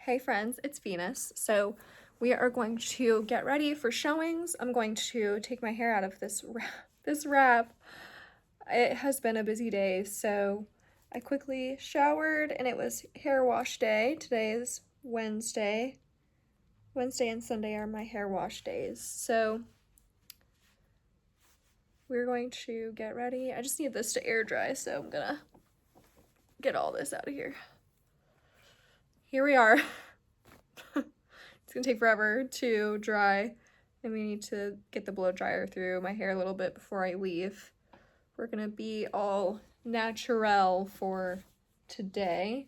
Hey friends, it's Venus. So we are going to get ready for showings. I'm going to take my hair out of this wrap. It has been a busy day, so I quickly showered and it was hair wash day. Today is Wednesday. Wednesday and Sunday are my hair wash days. So we're going to get ready. I just need this to air dry, so I'm gonna get all this out of here. Here we are. It's gonna take forever to dry, and we need to get the blow dryer through my hair a little bit before I leave. We're gonna be all natural for today.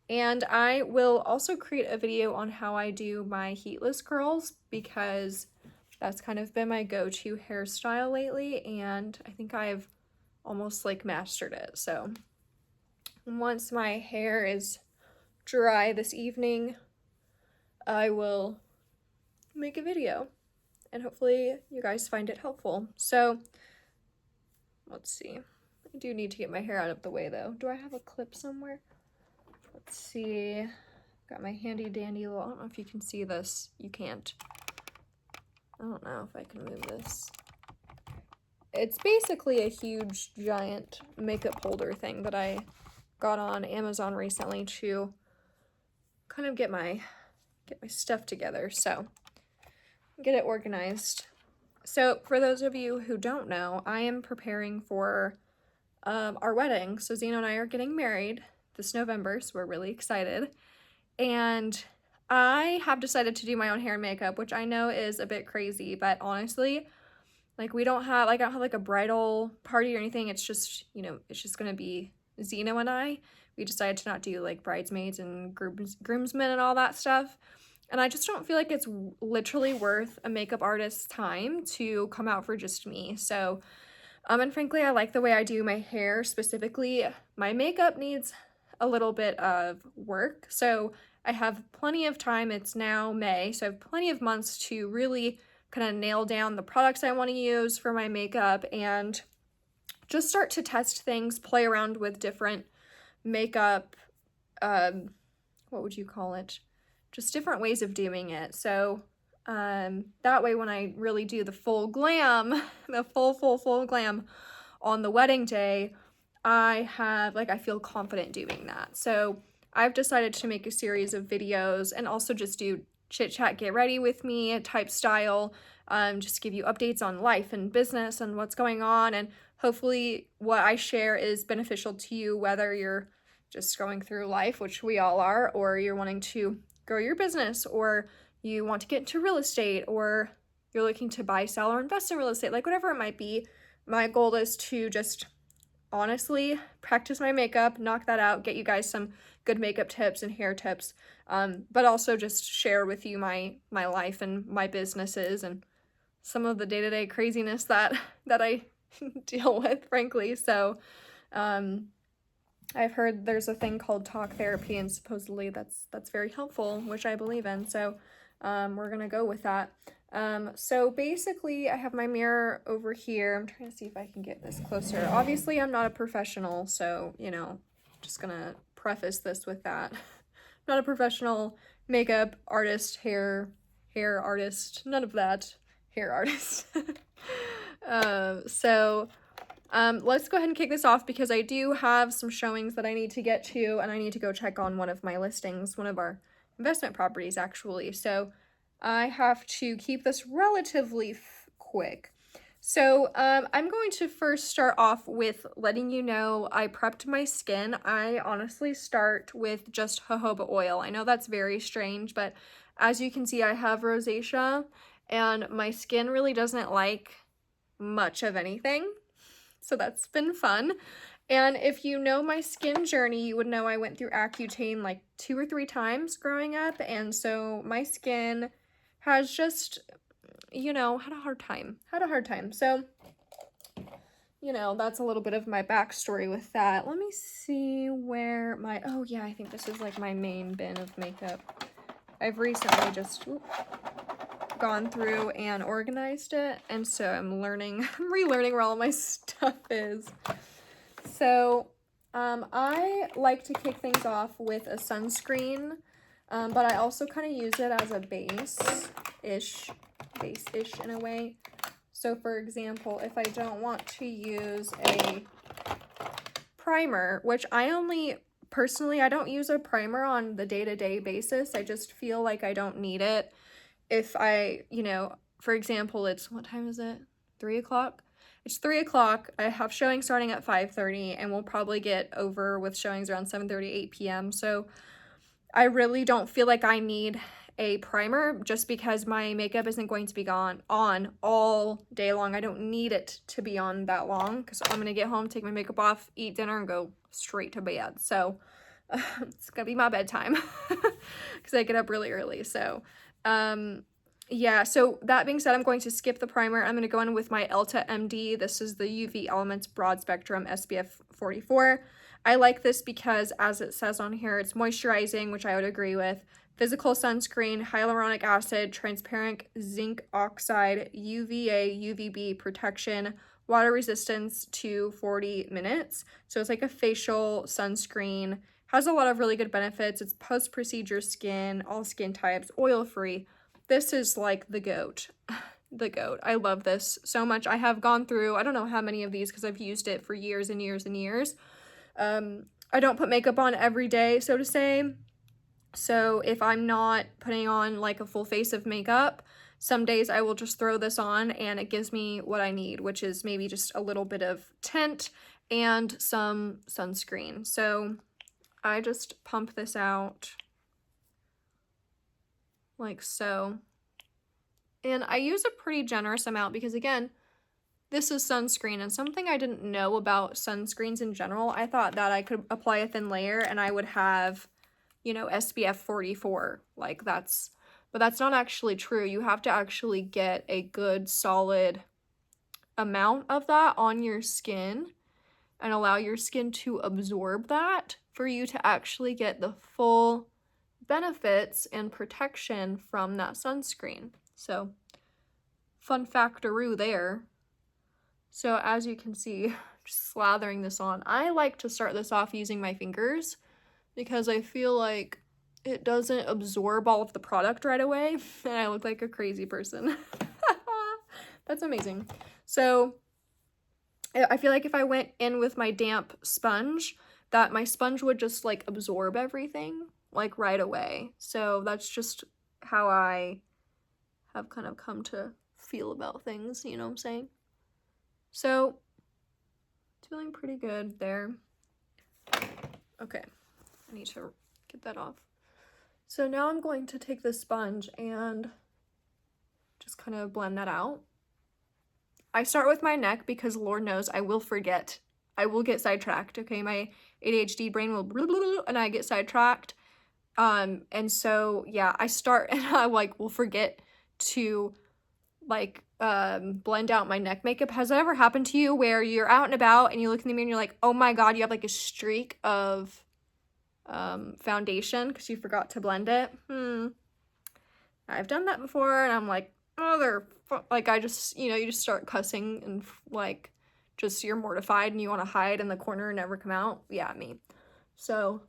And I will also create a video on how I do my heatless curls because that's kind of been my go-to hairstyle lately, and I think I've almost like mastered it. So once my hair is dry this evening, I will make a video and hopefully you guys find it helpful. So let's see. I do need to get my hair out of the way though. Do I have a clip somewhere? Let's see. Got my handy dandy little, I don't know if you can see this. You can't. I don't know if I can move this. It's basically a huge giant makeup holder thing that I got on Amazon recently to kind of get my stuff together. So get it organized. So for those of you who don't know, I am preparing for our wedding. So Zeno and I are getting married this November, so we're really excited. And I have decided to do my own hair and makeup, which I know is a bit crazy, but honestly, like I don't have like a bridal party or anything. It's just, it's just gonna be Zeno and I. We decided to not do like bridesmaids and groomsmen and all that stuff. And I just don't feel like it's literally worth a makeup artist's time to come out for just me. So, and frankly, I like the way I do my hair specifically. My makeup needs a little bit of work. So I have plenty of time. It's now May, so I have plenty of months to really kind of nail down the products I want to use for my makeup and just start to test things, play around with different makeup, what would you call it? Just different ways of doing it. So that way when I really do the full glam, the full glam on the wedding day, I feel confident doing that. So I've decided to make a series of videos and also just do chit chat, get ready with me type style, just give you updates on life and business and what's going on. And hopefully what I share is beneficial to you, whether you're just going through life, which we all are, or you're wanting to grow your business, or you want to get into real estate, or you're looking to buy, sell, or invest in real estate, like whatever it might be. My goal is to just honestly practice my makeup, knock that out, get you guys some good makeup tips and hair tips, but also just share with you my life and my businesses and some of the day-to-day craziness that I deal with, frankly. So I've heard there's a thing called talk therapy, and supposedly that's very helpful, which I believe in. So we're gonna go with that. So basically I have my mirror over here. I'm trying to see if I can get this closer. Obviously I'm not a professional, so, just gonna preface this with that. Not a professional makeup artist, hair artist, none of that. Hair artist. Let's go ahead and kick this off because I do have some showings that I need to get to, and I need to go check on one of my listings, one of our investment properties actually. So I have to keep this relatively quick. So I'm going to first start off with letting you know I prepped my skin. I honestly start with just jojoba oil. I know that's very strange, but as you can see, I have rosacea and my skin really doesn't like much of anything. So that's been fun. And if you know my skin journey, you would know I went through Accutane like 2 or 3 times growing up. And so my skin has just, had a hard time. So, that's a little bit of my backstory with that. Let me see where oh yeah, I think this is like my main bin of makeup. I've recently just gone through and organized it, and so I'm relearning where all my stuff is. So I like to kick things off with a sunscreen. But I also kind of use it as a base-ish in a way. So for example, if I don't want to use a primer, which personally, I don't use a primer on the day-to-day basis. I just feel like I don't need it. If I, for example, what time is it? 3 o'clock? It's 3 o'clock. I have showings starting at 5:30, and we'll probably get over with showings around 7:30, 8 p.m. So I really don't feel like I need a primer just because my makeup isn't going to be on all day long. I don't need it to be on that long because I'm going to get home, take my makeup off, eat dinner, and go straight to bed. So it's going to be my bedtime because I get up really early. So yeah, so that being said, I'm going to skip the primer. I'm going to go in with my Elta MD. This is the UV Elements Broad Spectrum SPF 44. I like this because, as it says on here, it's moisturizing, which I would agree with. Physical sunscreen, hyaluronic acid, transparent zinc oxide, UVA, UVB protection, water resistance to 40 minutes. So it's like a facial sunscreen. Has a lot of really good benefits. It's post-procedure skin, all skin types, oil-free. This is like the GOAT. The GOAT. I love this so much. I have gone through, I don't know how many of these because I've used it for years and years and years. I don't put makeup on every day, so to say. So if I'm not putting on like a full face of makeup, some days I will just throw this on and it gives me what I need, which is maybe just a little bit of tint and some sunscreen. So I just pump this out like so. And I use a pretty generous amount because, again, this is sunscreen, and something I didn't know about sunscreens in general, I thought that I could apply a thin layer and I would have, SPF 44. But that's not actually true. You have to actually get a good solid amount of that on your skin and allow your skin to absorb that for you to actually get the full benefits and protection from that sunscreen. So, fun factaroo there. So as you can see, just slathering this on. I like to start this off using my fingers because I feel like it doesn't absorb all of the product right away and I look like a crazy person. That's amazing. So I feel like if I went in with my damp sponge, that my sponge would just like absorb everything like right away. So that's just how I have kind of come to feel about things, you know what I'm saying? So, feeling pretty good there. Okay, I need to get that off. So now I'm going to take the sponge and just kind of blend that out. I start with my neck because Lord knows I will forget. I will get sidetracked, okay? My ADHD brain will and I get sidetracked. And so, yeah, I start and I will forget to blend out my neck makeup. Has that ever happened to you where you're out and about and you look in the mirror and you're like, oh my god, you have like a streak of foundation because you forgot to blend it? I've done that before and I'm like, I just, you just start cussing and just you're mortified and you want to hide in the corner and never come out. Yeah, me. So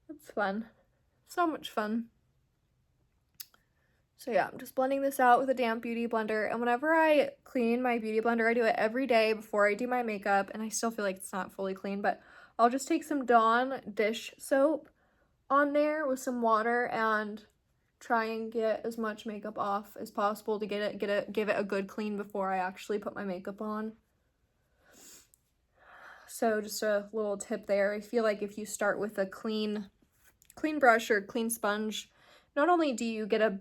it's fun. So much fun. So yeah, I'm just blending this out with a damp beauty blender, and whenever I clean my beauty blender, I do it every day before I do my makeup, and I still feel like it's not fully clean, but I'll just take some Dawn dish soap on there with some water and try and get as much makeup off as possible to give it a good clean before I actually put my makeup on. So just a little tip there. I feel like if you start with a clean brush or clean sponge, not only do you get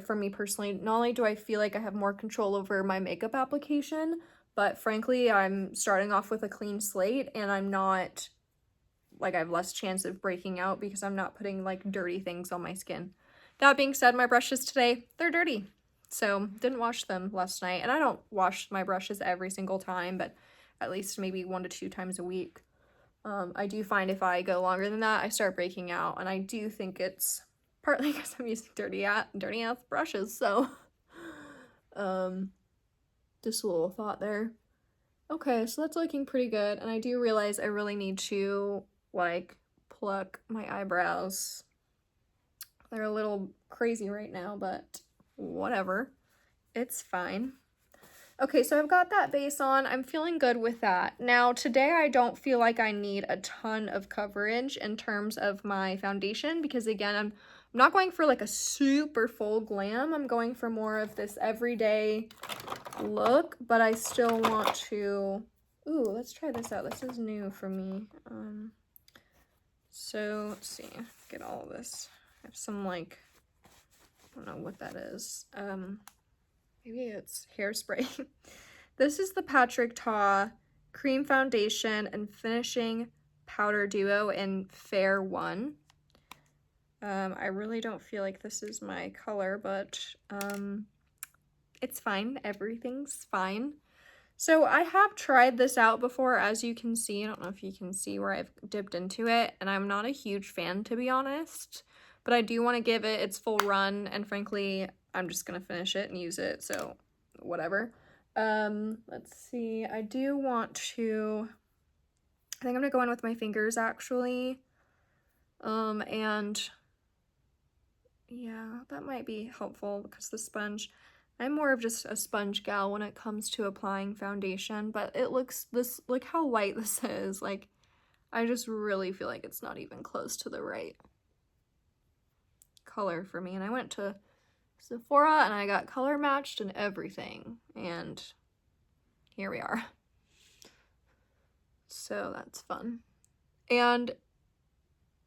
for me personally, not only do I feel like I have more control over my makeup application, but frankly, I'm starting off with a clean slate and I'm not, I have less chance of breaking out because I'm not putting dirty things on my skin. That being said, my brushes today, they're dirty. So didn't wash them last night, and I don't wash my brushes every single time, but at least maybe 1 to 2 times a week. I do find if I go longer than that, I start breaking out, and I do think it's partly because I'm using dirty ass brushes, so just a little thought there. Okay, so that's looking pretty good, and I do realize I really need to pluck my eyebrows. They're a little crazy right now, but whatever. It's fine. Okay, so I've got that base on. I'm feeling good with that. Now, today I don't feel like I need a ton of coverage in terms of my foundation because, again, I'm not going for like a super full glam. I'm going for more of this everyday look, but I still want to... Ooh, let's try this out. This is new for me. So, let's see. Get all of this. I have some, like... I don't know what that is. Maybe it's hairspray. This is the Patrick Ta Cream Foundation and Finishing Powder Duo in Fair 1. I really don't feel like this is my color, but it's fine. Everything's fine. So I have tried this out before, as you can see. I don't know if you can see where I've dipped into it, and I'm not a huge fan, to be honest. But I do want to give it its full run, and frankly, I'm just going to finish it and use it, so whatever. Let's see. I do want to... I think I'm going to go in with my fingers, actually. And yeah, that might be helpful because the sponge... I'm more of just a sponge gal when it comes to applying foundation, but it looks this, look how light this is. Like, I just really feel like it's not even close to the right color for me. And I went to Sephora and I got color matched and everything, and here we are. So that's fun. And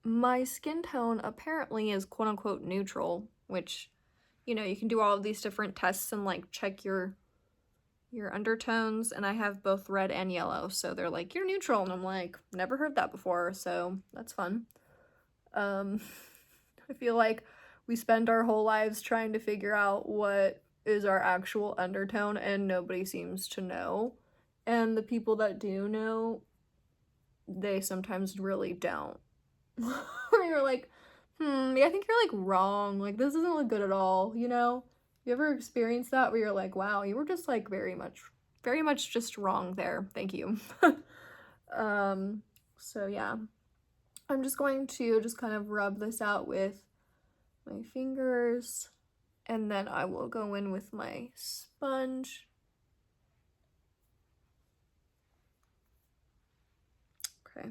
my skin tone apparently is quote-unquote neutral, which, you know, you can do all of these different tests and like check your undertones, and I have both red and yellow, so they're like, you're neutral, and I'm like, never heard that before, so that's fun. I feel like we spend our whole lives trying to figure out what is our actual undertone, and nobody seems to know, and the people that do know, they sometimes really don't. Where you're like, I think you're like wrong, like this doesn't look good at all, you know? You ever experienced that where you're like, wow, you were just like very much just wrong there, thank you. So yeah, I'm just going to just kind of rub this out with my fingers, and then I will go in with my sponge. Okay,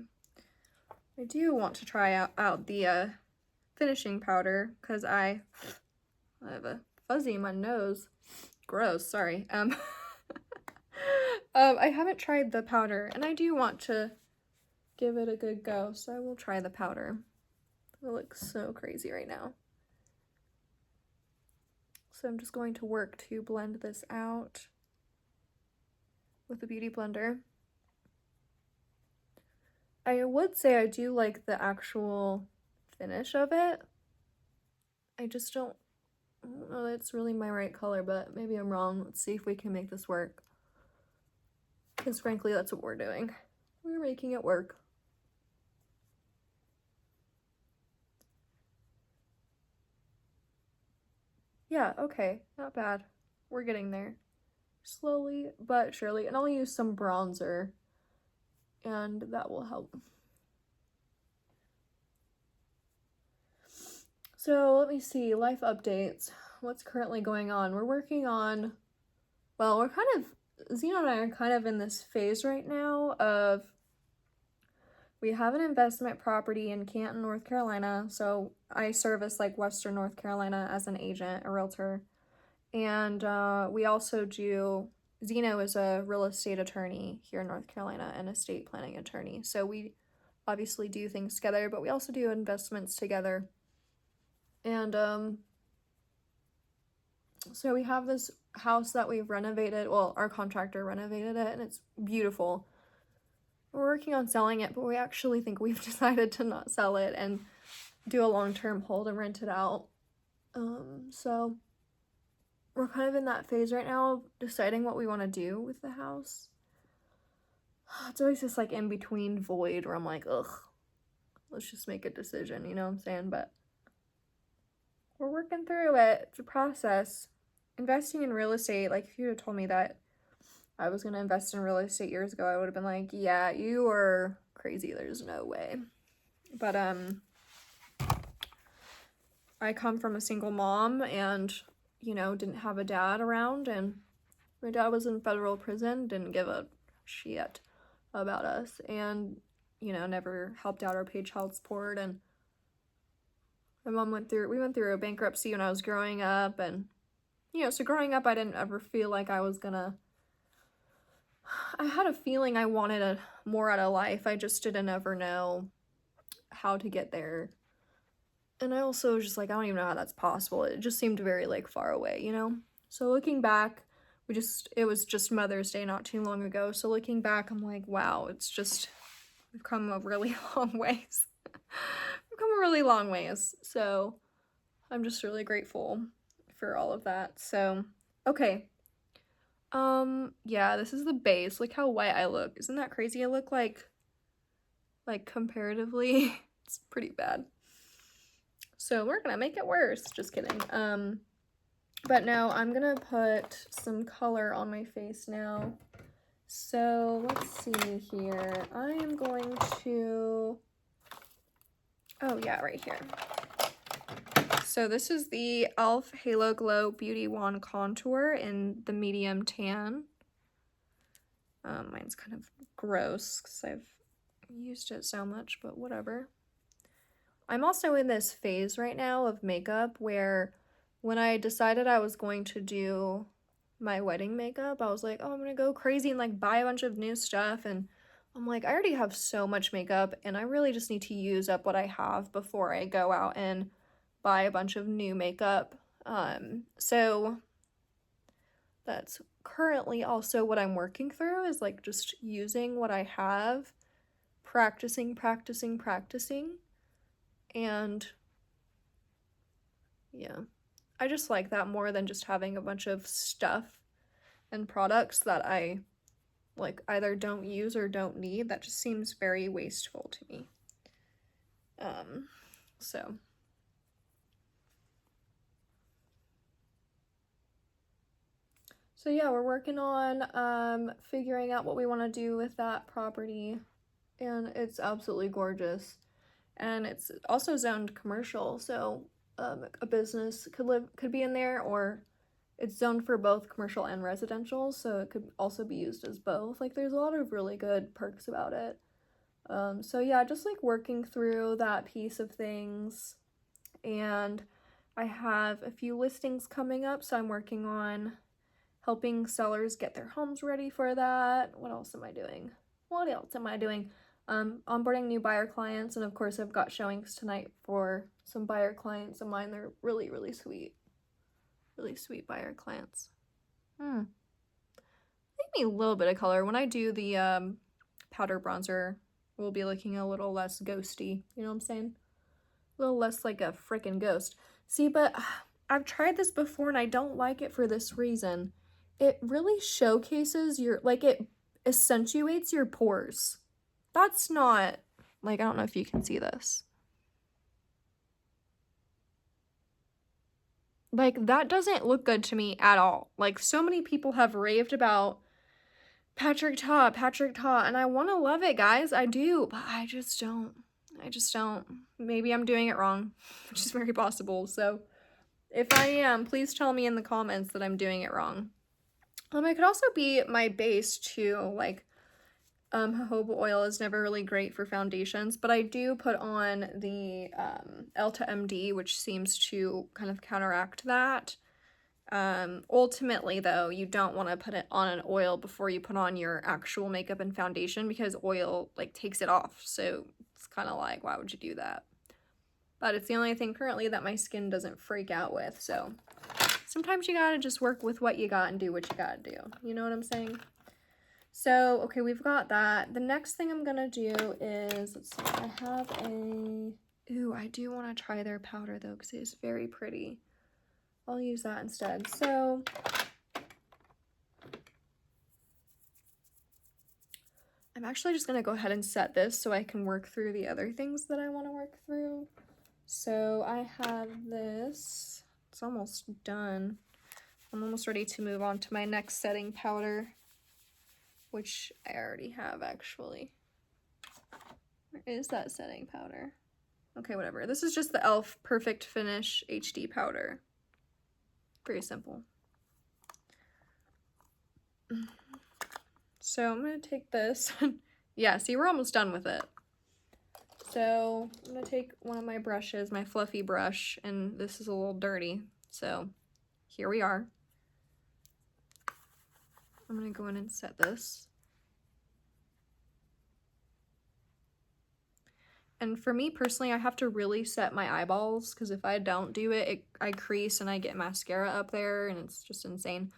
I do want to try out the finishing powder because I have a fuzzy in my nose. Gross, sorry. I haven't tried the powder, and I do want to give it a good go, so I will try the powder. It looks so crazy right now. So I'm just going to work to blend this out with the Beauty Blender. I would say I do like the actual finish of it. I just don't know that it's really my right color, but maybe I'm wrong. Let's see if we can make this work. Because frankly, that's what we're doing. We're making it work. Yeah, okay, not bad. We're getting there. Slowly but surely. And I'll use some bronzer, and that will help. So let me see, life updates. What's currently going on? We're working on, well, we're kind of, Zena and I are kind of in this phase right now of, we have an investment property in Canton, North Carolina. So I service like Western North Carolina as an agent, a realtor. And we also do, Zeno is a real estate attorney here in North Carolina and estate planning attorney. So we obviously do things together, but we also do investments together. And so we have this house that we've renovated. Well, our contractor renovated it, and it's beautiful. We're working on selling it, but we actually think we've decided to not sell it and do a long-term hold and rent it out. So we're kind of in that phase right now of deciding what we want to do with the house. It's always this like in-between void where I'm like, ugh, let's just make a decision, you know what I'm saying? But we're working through it. It's a process. Investing in real estate, like if you had told me that I was going to invest in real estate years ago, I would have been like, yeah, you are crazy. There's no way. But I come from a single mom and, you know, didn't have a dad around, and my dad was in federal prison, didn't give a shit about us, and, you know, never helped out or paid child support. And my mom we went through a bankruptcy when I was growing up, and, you know, so growing up I didn't ever feel like I had a feeling I wanted more out of life. I just didn't ever know how to get there. And I also was just like, I don't even know how that's possible. It just seemed very, like, far away, you know? So looking back, it was just Mother's Day not too long ago. So looking back, I'm like, wow, we've come a really long ways. We've come a really long ways. So I'm just really grateful for all of that. So, okay. Yeah, this is the base. Look how white I look. Isn't that crazy? I look like comparatively, it's pretty bad. So we're gonna make it worse. Just kidding. But no, I'm gonna put some color on my face now. So let's see here. I am going to, oh yeah, right here. So this is the e.l.f. Halo Glow Beauty Wand Contour in the medium tan. Mine's kind of gross because I've used it so much, but whatever. I'm also in this phase right now of makeup where when I decided I was going to do my wedding makeup, I was like, oh, I'm gonna go crazy and like buy a bunch of new stuff. And I'm like, I already have so much makeup and I really just need to use up what I have before I go out and buy a bunch of new makeup. So that's currently also what I'm working through, is like just using what I have, practicing. And yeah, I just like that more than just having a bunch of stuff and products that I like either don't use or don't need. That just seems very wasteful to me. So yeah, we're working on figuring out what we want to do with that property, and it's absolutely gorgeous. And it's also zoned commercial, so a business could be in there, or it's zoned for both commercial and residential, so it could also be used as both. Like, there's a lot of really good perks about it. So yeah, just like working through that piece of things. And I have a few listings coming up, so I'm working on helping sellers get their homes ready for that. What else am I doing? Onboarding new buyer clients, and of course I've got showings tonight for some buyer clients of mine. They're really, really sweet. Really sweet buyer clients. Make me a little bit of color. When I do the powder bronzer, we'll be looking a little less ghosty. You know what I'm saying? A little less like a freaking ghost. See, but I've tried this before and I don't like it for this reason. It really showcases it accentuates your pores. That's not, like, I don't know if you can see this. Like, that doesn't look good to me at all. Like, so many people have raved about Patrick Ta, and I want to love it, guys. I do, but I just don't. Maybe I'm doing it wrong, which is very possible. So if I am, please tell me in the comments that I'm doing it wrong. It could also be my base too. Like, jojoba oil is never really great for foundations, but I do put on the Elta MD, which seems to kind of counteract that. Ultimately though, you don't want to put it on an oil before you put on your actual makeup and foundation, because oil like takes it off. So it's kind of like, why would you do that? But it's the only thing currently that my skin doesn't freak out with. So sometimes you gotta just work with what you got and do what you gotta do. You know what I'm saying? So, okay, we've got that. The next thing I'm gonna do is, let's see, I have ooh, I do want to try their powder though, because it is very pretty. I'll use that instead. So, I'm actually just gonna go ahead and set this so I can work through the other things that I want to work through. So, I have this. It's almost done. I'm almost ready to move on to my next setting powder, which I already have actually. Where is that setting powder? Okay, whatever. This is just the e.l.f. Perfect Finish HD powder. Very simple. So I'm going to take this. Yeah, see, we're almost done with it. So I'm going to take one of my brushes, my fluffy brush, and this is a little dirty. So here we are. I'm going to go in and set this. And for me personally, I have to really set my eyeballs because if I don't do it, I crease and I get mascara up there and it's just insane.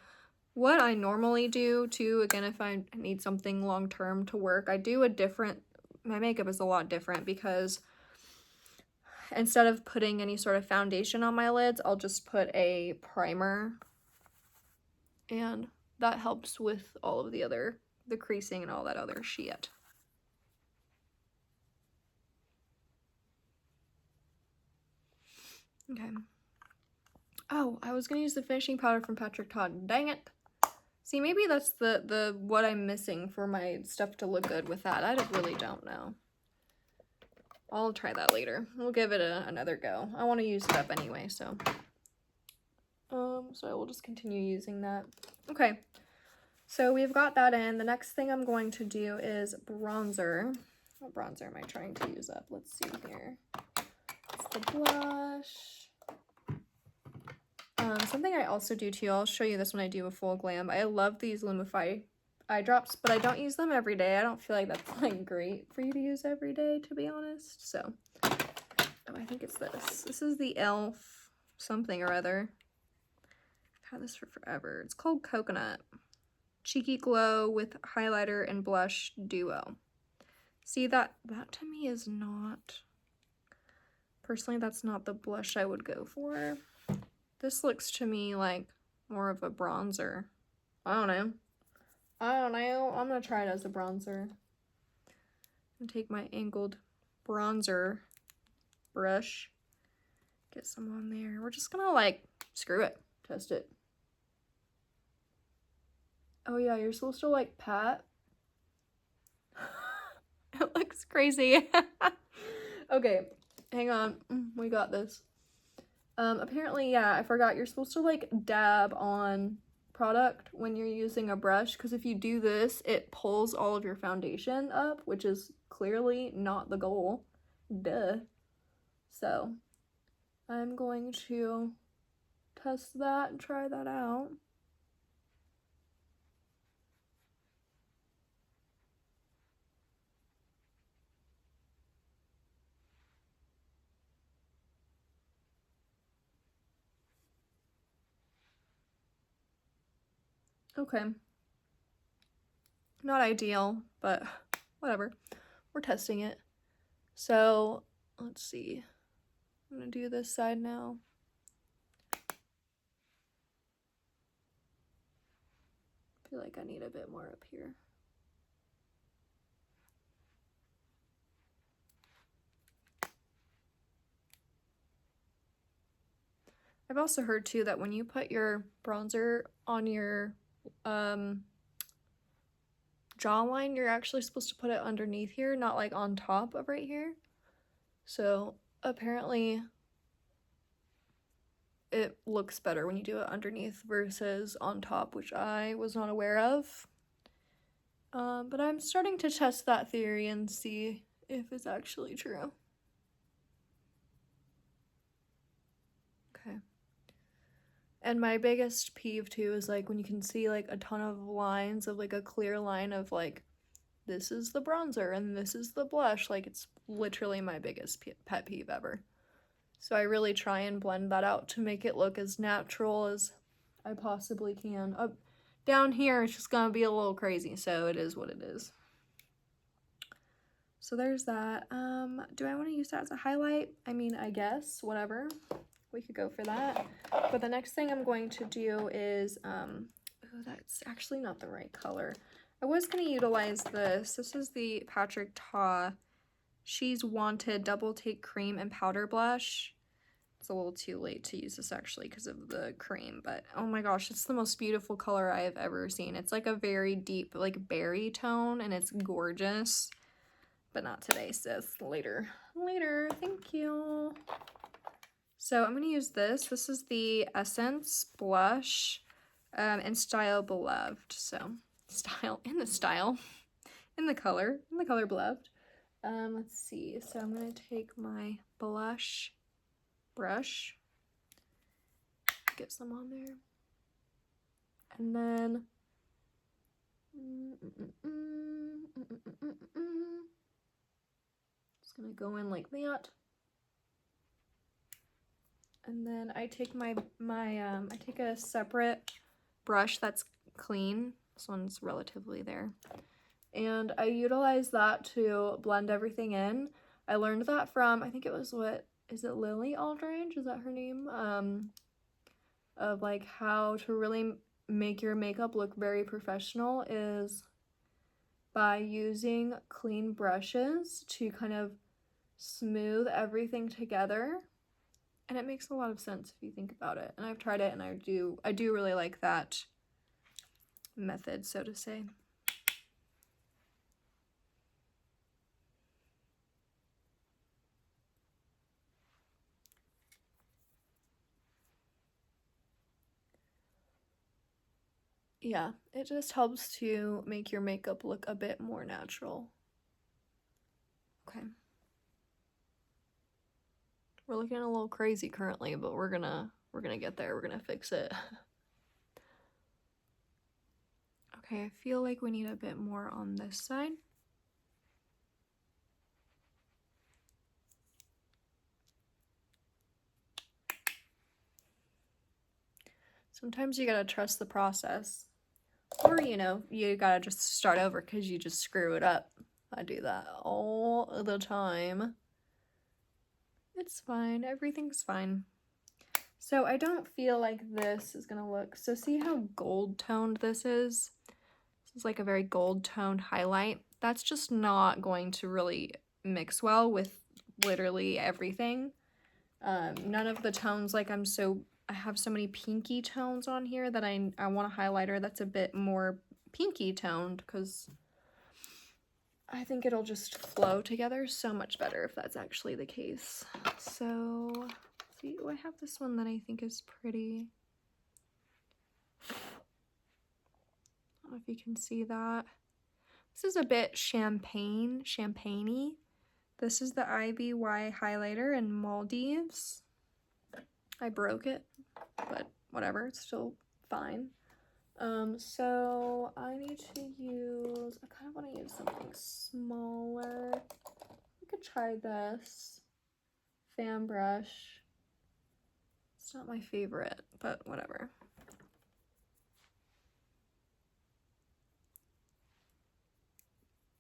What I normally do too, again, if I need something long term to work, I do a different, my makeup is a lot different because instead of putting any sort of foundation on my lids, I'll just put a primer and that helps with all of the creasing and all that other shit. Okay. Oh, I was gonna use the finishing powder from Patrick Ta. Dang it. See, maybe that's the what I'm missing for my stuff to look good with that. I really don't know. I'll try that later. We'll give it another go. I want to use it up anyway, so. So I will just continue using that. Okay. So we've got that in. The next thing I'm going to do is bronzer. What bronzer am I trying to use up? Let's see here. It's the blush. Something I also do too, I'll show you this when I do a full glam. I love these Lumify eye drops, but I don't use them every day. I don't feel like that's like great for you to use every day, to be honest. So, oh, I think it's this. This is the e.l.f. something or other. I've had this for forever. It's called Coconut. Cheeky Glow with highlighter and blush duo. See, that to me is not, personally, that's not the blush I would go for. This looks to me like more of a bronzer. I don't know. I'm gonna try it as a bronzer. And take my angled bronzer brush. Get some on there. We're just gonna like, screw it. Test it. Oh yeah, you're supposed to like pat. It looks crazy. Okay, hang on. We got this. Apparently, yeah, I forgot, you're supposed to like dab on product when you're using a brush, because if you do this, it pulls all of your foundation up, which is clearly not the goal. Duh. So, I'm going to test that and try that out. Okay. Not ideal, but whatever. We're testing it. So, let's see. I'm gonna do this side now. I feel like I need a bit more up here. I've also heard too that when you put your bronzer on your jawline, you're actually supposed to put it underneath here, not like on top of right here. So apparently it looks better when you do it underneath versus on top, which I was not aware of. But I'm starting to test that theory and see if it's actually true. Okay. And my biggest peeve too is like when you can see like a ton of lines of like a clear line of like, this is the bronzer and this is the blush. Like, it's literally my biggest pet peeve ever. So I really try and blend that out to make it look as natural as I possibly can. Up down here, it's just gonna be a little crazy, so it is what it is. So there's that. Do I want to use that as a highlight? I mean, I guess, whatever. We could go for that. But the next thing I'm going to do is, oh, that's actually not the right color. I was going to utilize this. This is the Patrick Ta She's Wanted Double Take Cream and Powder Blush. It's a little too late to use this actually because of the cream, but oh my gosh, it's the most beautiful color I have ever seen. It's like a very deep like berry tone and it's gorgeous. but not today, sis. Later. Later. Thank you. So I'm going to use this. This is the Essence Blush in Style Beloved. So in the color Beloved. Let's see. So I'm going to take my blush brush, get some on there, and then just going to go in like that. And then I take I take a separate brush that's clean. This one's relatively there. And I utilize that to blend everything in. I learned that from, I think it was, is it Lily Aldridge? Is that her name? Of like how to really make your makeup look very professional is by using clean brushes to kind of smooth everything together. And it makes a lot of sense if you think about it. And I've tried it, and I do really like that method, so to say. Yeah, it just helps to make your makeup look a bit more natural. Okay. We're looking a little crazy currently, but we're gonna get there. We're gonna fix it. Okay, I feel like we need a bit more on this side. Sometimes you gotta trust the process. Or, you know, you gotta just start over because you just screw it up. I do that all the time. It's fine. Everything's fine. So I don't feel like this is gonna look... So see how gold toned this is? This is like a very gold toned highlight. That's just not going to really mix well with literally everything. None of the tones, like I have so many pinky tones on here that I want a highlighter that's a bit more pinky toned, because I think it'll just flow together so much better if that's actually the case. So, let's see, I have this one that I think is pretty. I don't know if you can see that. This is a bit champagne-y. This is the IBY highlighter in Maldives. I broke it, but whatever, it's still fine. So I need to use, I kind of want to use something smaller. We could try this fan brush. It's not my favorite, but whatever.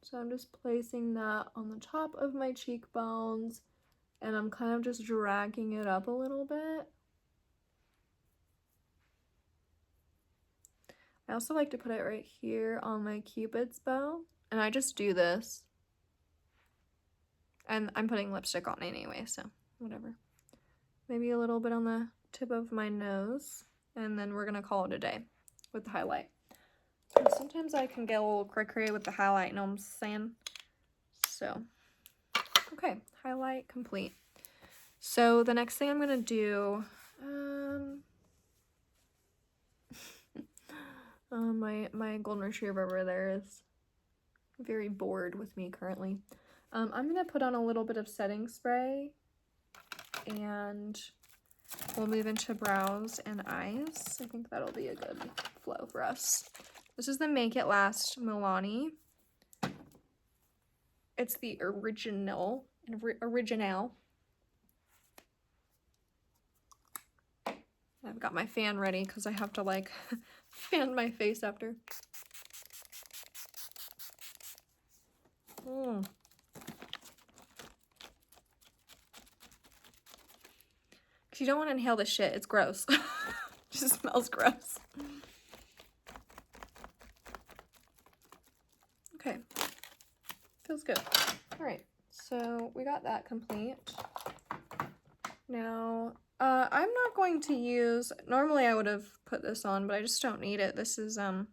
So I'm just placing that on the top of my cheekbones, and I'm kind of just dragging it up a little bit. I also like to put it right here on my Cupid's bow, and I just do this. And I'm putting lipstick on anyway, so whatever. Maybe a little bit on the tip of my nose, and then we're gonna call it a day with the highlight. And sometimes I can get a little cray-cray with the highlight, you know what I'm saying? So, okay, highlight complete. So the next thing I'm gonna do, my golden retriever over there is very bored with me currently. I'm gonna put on a little bit of setting spray, and we'll move into brows and eyes. I think that'll be a good flow for us. This is the Make It Last Milani. It's the original. I've got my fan ready because I have to like fan my face after. Because you don't want to inhale this shit. It's gross. It just smells gross. Okay. Feels good. All right. So we got that complete. Now, I'm not going to use, normally I would have put this on, but I just don't need it. This is, oh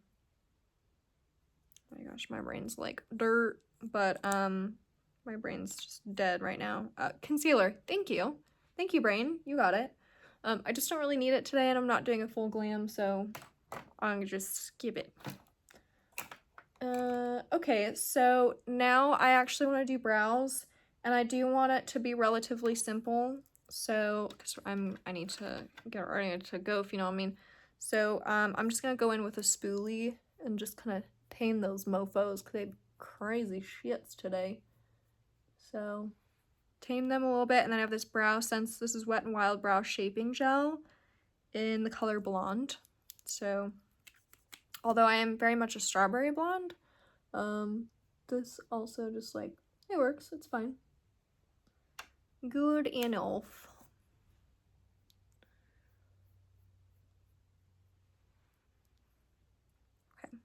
my gosh, my brain's like dirt, but, My brain's just dead right now. Concealer. Thank you. Thank you, brain. You got it. I just don't really need it today, and I'm not doing a full glam, so I'm gonna just skip it. Okay, so now I actually want to do brows, and I do want it to be relatively simple. So, because I need to get ready to go, if you know what I mean. So, I'm just gonna go in with a spoolie and just kind of tame those mofos because they have crazy shits today. So, tame them a little bit, and then I have this Brow Sense. This is Wet n Wild Brow Shaping Gel in the color Blonde. So, although I am very much a strawberry blonde, this also just like, it works, it's fine. Good enough. Okay.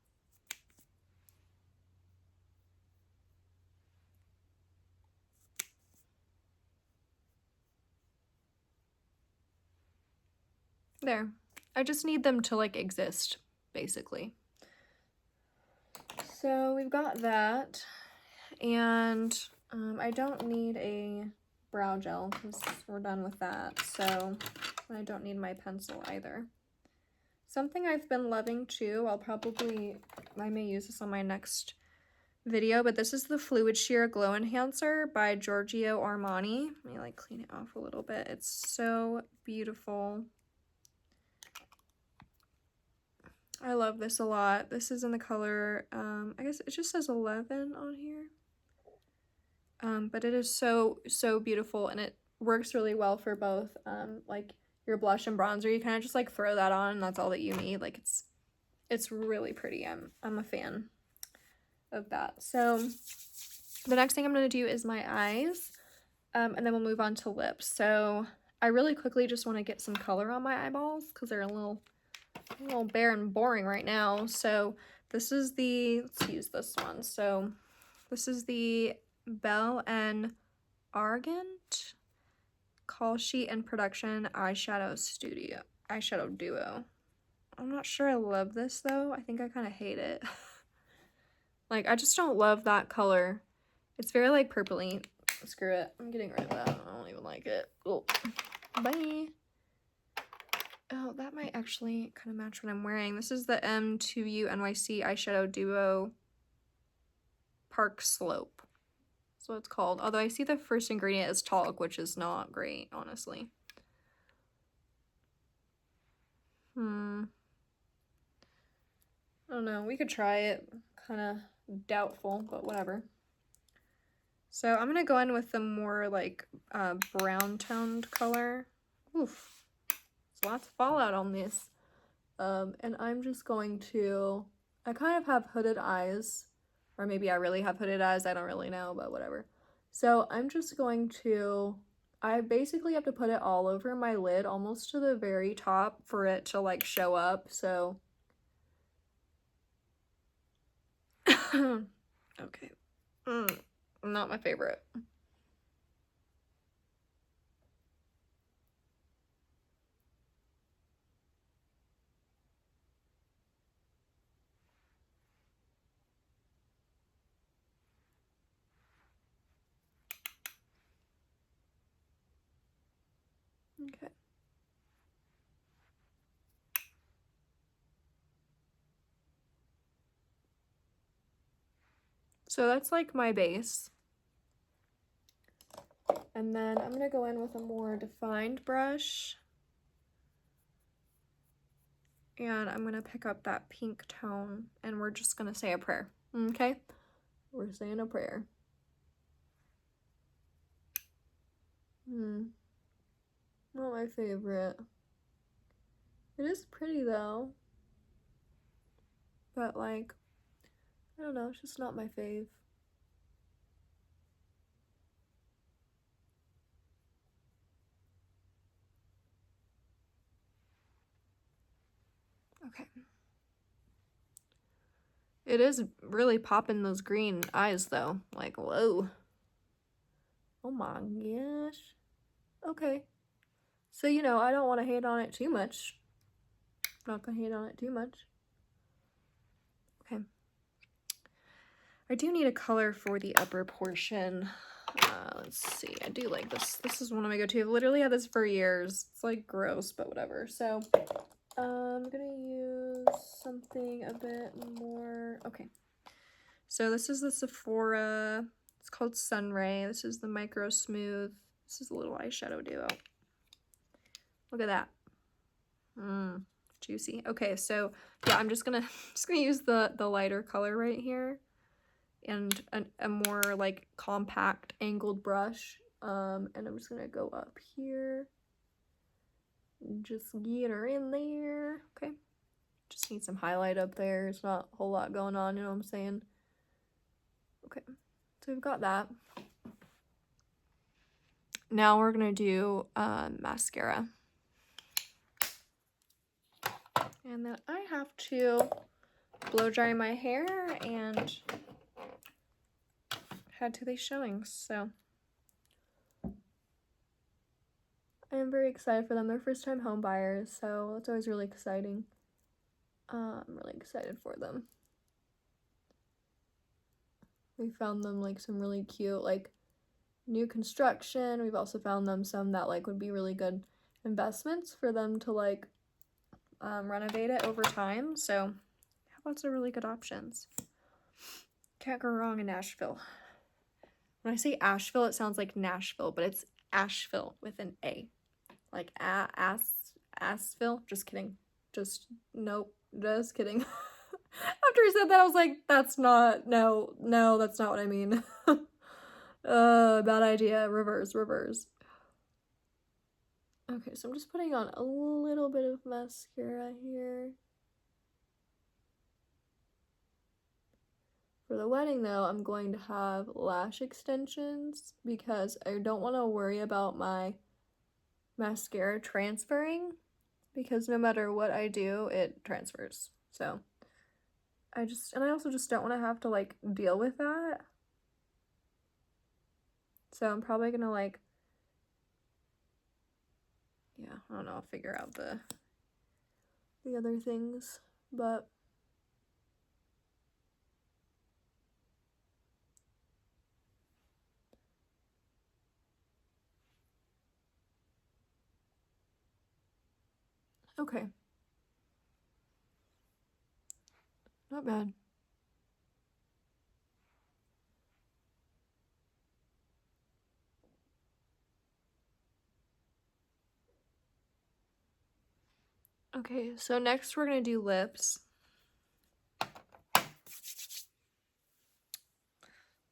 There. I just need them to like exist, basically. So we've got that, and I don't need a brow gel because we're done with that, so I don't need my pencil either. Something I've been loving too, I may use this on my next video, but this is the Fluid Sheer Glow Enhancer by Giorgio Armani. Let me like clean it off a little bit. It's so beautiful. I love this a lot. This is in the color, I guess it just says 11 on here. But it is so beautiful, and it works really well for both like your blush and bronzer. You kind of just like throw that on and that's all that you need. Like it's really pretty. I'm a fan of that. So the next thing I'm going to do is my eyes, and then we'll move on to lips. So I really quickly just want to get some color on my eyeballs because they're a little bare and boring right now. So this is let's use this one. So this is the Belle and Argent Call Sheet and Production Eyeshadow Duo. I'm not sure I love this though. I think I kind of hate it. Like, I just don't love that color. It's very like purpley. Screw it. I'm getting rid of that. I don't even like it. Oh, bye. Oh, that might actually kind of match what I'm wearing. This is the M2U NYC Eyeshadow Duo Park Slope. That's what it's called. Although I see the first ingredient is talc, which is not great, honestly. I don't know. We could try it. Kind of doubtful, but whatever. So I'm going to go in with the more like brown toned color. Oof. There's lots of fallout on this. And I'm just going to, I kind of have hooded eyes, or maybe I really have hooded eyes, I don't really know, but whatever. So I'm just going to, I basically have to put it all over my lid, almost to the very top for it to like show up, so. Okay. Not my favorite. Okay. So that's like my base. And then I'm gonna go in with a more defined brush. And I'm gonna pick up that pink tone, and we're just gonna say a prayer, okay? We're saying a prayer. Not my favorite. It is pretty though. But like, I don't know, it's just not my fave. Okay. It is really popping those green eyes though. Like, whoa. Oh my gosh. Okay. So, you know, I don't want to hate on it too much. I'm not gonna hate on it too much. Okay. I do need a color for the upper portion. Let's see. I do like this. This is one of my go-to. I've literally had this for years. It's like gross, but whatever. So I'm gonna use something a bit more. Okay. So this is the Sephora. It's called Sunray. This is the Micro Smooth. This is a little eyeshadow duo. Look at that. Juicy. Okay, so yeah, I'm just gonna use the lighter color right here, and a more like compact angled brush. And I'm just gonna go up here. Just get her in there. Okay. Just need some highlight up there. It's not a whole lot going on, you know what I'm saying? Okay. So we've got that. Now we're gonna do mascara. And then I have to blow dry my hair and head to these showings. So I am very excited for them. They're first time home buyers, so it's always really exciting. I'm really excited for them. We found them like some really cute like new construction. We've also found them some that like would be really good investments for them to like renovate it over time. So have lots of really good options. Can't go wrong in Asheville. When I say Asheville, it sounds like Nashville, but it's Asheville with an A. Like Asheville. Just kidding. Just nope. Just kidding. After he said that, I was like, that's not, no, that's not what I mean. Bad idea. Reverse. Okay, so I'm just putting on a little bit of mascara here. For the wedding, though, I'm going to have lash extensions because I don't want to worry about my mascara transferring, because no matter what I do, it transfers. So I also just don't want to have to like deal with that. So I'm probably gonna like, yeah, I don't know, I'll figure out the other things, but okay. Not bad. Okay, so next we're gonna do lips.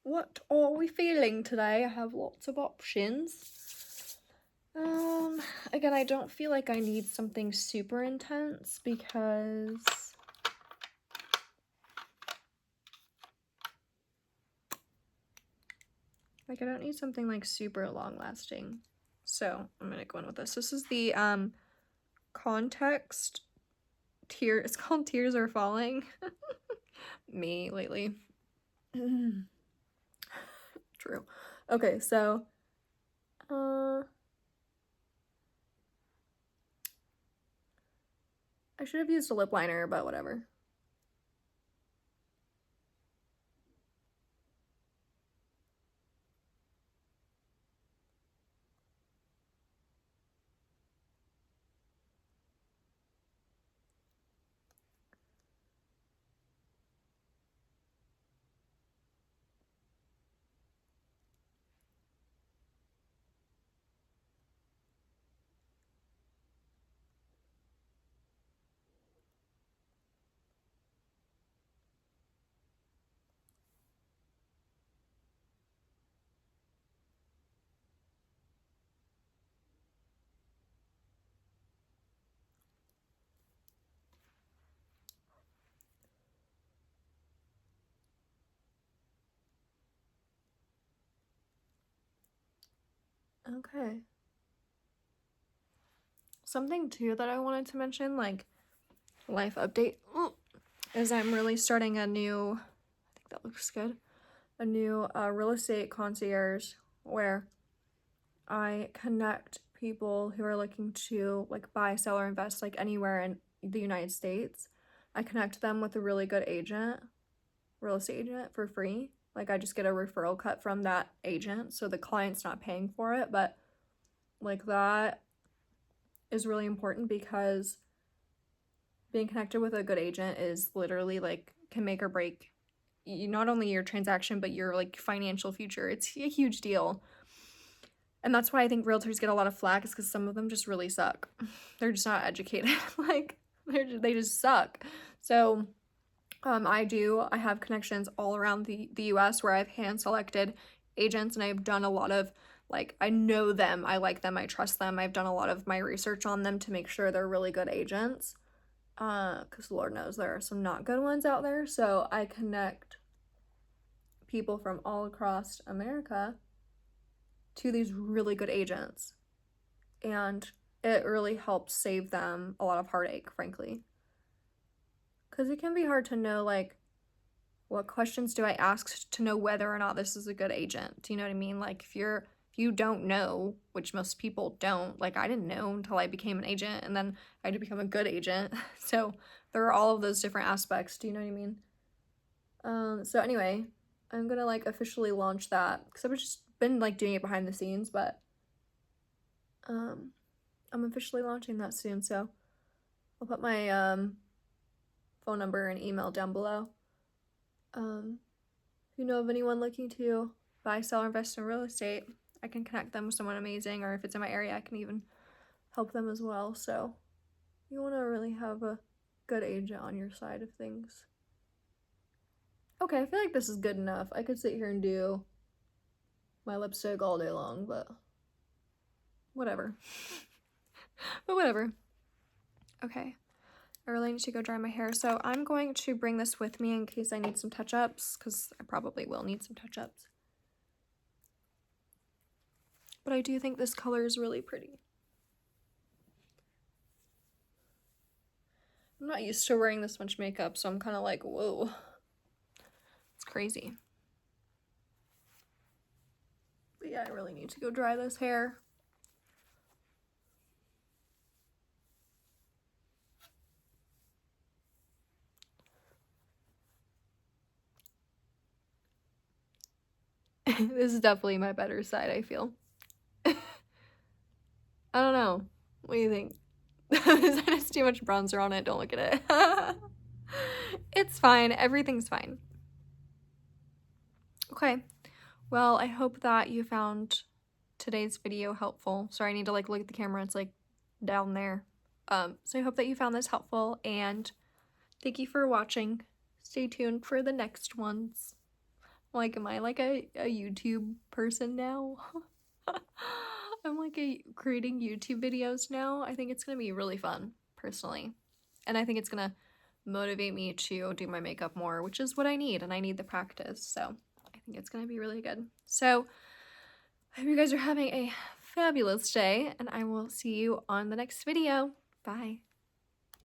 What are we feeling today? I have lots of options. Again, I don't feel like I need something super intense because like I don't need something like super long lasting. So I'm gonna go in with this. This is the Context Tear. It's called Tears Are Falling. Me lately. True. Okay, so I should have used a lip liner, but whatever. Okay. Something too that I wanted to mention, like life update, is I'm really starting a new, I think that looks good, a new real estate concierge where I connect people who are looking to like buy, sell, or invest like anywhere in the United States. I connect them with a really good agent, real estate agent, for free. Like, I just get a referral cut from that agent, so the client's not paying for it, but like that is really important because being connected with a good agent is literally like can make or break not only your transaction but your like financial future. It's a huge deal. And that's why I think realtors get a lot of flack, is because some of them just really suck. They're just not educated. Like, they just suck. So I have connections all around the US where I've hand selected agents, and I've done a lot of, like, I know them, I like them, I trust them. I've done a lot of my research on them to make sure they're really good agents. Because Lord knows there are some not good ones out there. So I connect people from all across America to these really good agents. And it really helps save them a lot of heartache, frankly. Because it can be hard to know, like, what questions do I ask to know whether or not this is a good agent? Do you know what I mean? Like, if you don't know, which most people don't, like I didn't know until I became an agent, and then I had to become a good agent. So there are all of those different aspects. Do you know what I mean? So anyway, I'm gonna like officially launch that because I've just been like doing it behind the scenes, but I'm officially launching that soon. So I'll put my phone number and email down below. If you know of anyone looking to buy, sell, or invest in real estate, I can connect them with someone amazing, or if it's in my area, I can even help them as well. So you want to really have a good agent on your side of things. Okay, I feel like this is good enough. I could sit here and do my lipstick all day long, but whatever. But whatever. Okay. I really need to go dry my hair, so I'm going to bring this with me in case I need some touch-ups, because I probably will need some touch-ups. But I do think this color is really pretty. I'm not used to wearing this much makeup, so I'm kind of like, whoa. It's crazy. But yeah, I really need to go dry this hair. This is definitely my better side, I feel. I don't know. What do you think? This has too much bronzer on it. Don't look at it. It's fine. Everything's fine. Okay. Well, I hope that you found today's video helpful. Sorry, I need to like look at the camera. It's like down there. So I hope that you found this helpful, and thank you for watching. Stay tuned for the next ones. Like, am I like a YouTube person now? I'm like creating YouTube videos now. I think it's gonna be really fun, personally. And I think it's gonna motivate me to do my makeup more, which is what I need, and I need the practice. So I think it's gonna be really good. So I hope you guys are having a fabulous day, and I will see you on the next video. Bye.